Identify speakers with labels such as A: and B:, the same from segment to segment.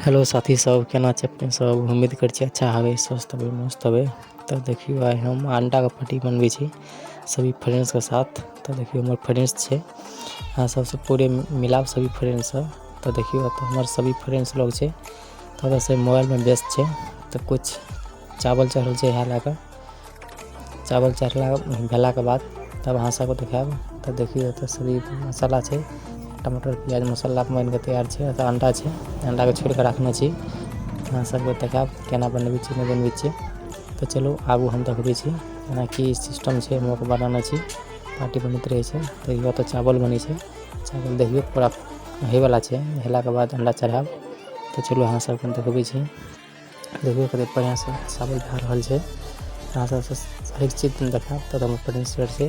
A: Hello साथी सब, केना छै अपने सब। उम्मीद करै छी अच्छा हवे, स्वस्थ हवे, मस्त हवे। तो देखियो आइ हम अंडा के पट्टी बनबै छी सभी फ्रेंड्स के साथ। तो देखियो हमर फ्रेंड्स छै, अहाँ सबसे पूरे मिलाब सभी फ्रेंड्स सब। तो देखियो तो हमर सभी फ्रेंड्स लोग छै, तो से मोबाइल में व्यस्त छै। तो कुछ चावल चढ़ल छै, इएह लए कऽ चावल चढ़ला भेला के बाद तब अहाँ सबके देखाएब। तो देखियो तो सभी मसाला छै, टमाटर प्याज मसाला बन के तैयार छै। तो अंडा छै, अंडा के छोड़ के रखने छी। अहाँ सबके देखाएब केना बनबै छी नहि बनबै छी। तो चलू आगू हम देखबै छी केना की सिस्टम छै। हम बनाने छी, पार्टी बनैत रहै छै। तो यो तो चावल बनै छै, चावल देखियो पूरा होयवला छै। हेला के बाद अंडा चढ़ाएब। तो चलू अहाँ सबके देखबै छी। देखियो कते बढ़िया से चावल भए रहल छै। अहाँ सबसे हरेक चीज देखाएब। तो हम फ्रेंड शेयर छै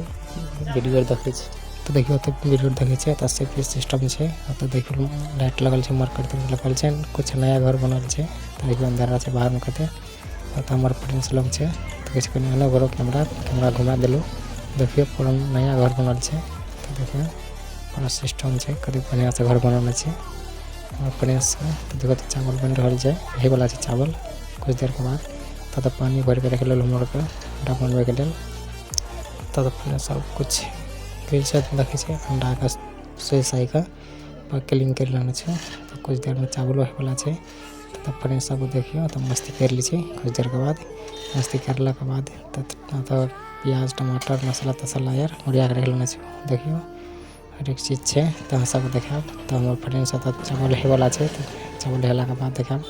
A: वीडियो देखै छी। तो देखियो तो वीडियो देखे छै त से की सिस्टम छै। तो देखियो लाइट लगल छै, मार्केट लगल छै, कुछ नया घर बनल छै। तो देखियो अंधेरा छै बाहर में कते। तो हमर फ्रेंड्स लोग छै, तो किछ कनी अलग घरो कैमरा घुमा देलु। देखियो पूरा नया घर बनल छै। तो देखियो पूरा सिस्टम छै, कते बढ़िया से घर बनल छै हमर फ्रेंड्स के। तो देखियो तो चावल बन रहल छै, हे वाला छै चावल कुछ देर के बाद। तो पानी भर के रख लेलु हमर के अंडा बनबै के लेल। तो सब कुछ देखे छै अंडा के सोई साई के क्लीन कर लेने छै। तो कुछ देर में चावलो होय वाला छै। तो फ्रेंड्स सब देखियो तो मस्ती कर ली छै। कुछ देर के बाद मस्ती करला के बाद तो प्याज टमाटर मसाला तसाला यार ओरिया के रख लेने छै। देखियो हर एक चीज छै। तो अहाँ सब देखाएब। तो हमर फ्रेंड्स सब चावल होय वाला छै। तो चावल हेला के बाद देखाएब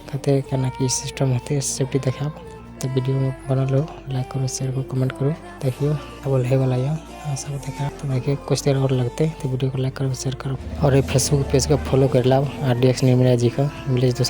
A: कते केना की सिस्टम हेतै, सेफ्टी देखाएब। तो वीडियो में बनल रहो, लाइक करो, शेयर करो, कमेंट करो। देखियो चावल है वाला है सब देखा। तो देखिए कुछ देर और लगते। तो वीडियो को लाइक करो, शेयर करो और फेसबुक पेज को फॉलो कर लाओ RDX निर्मला जी का विलेज।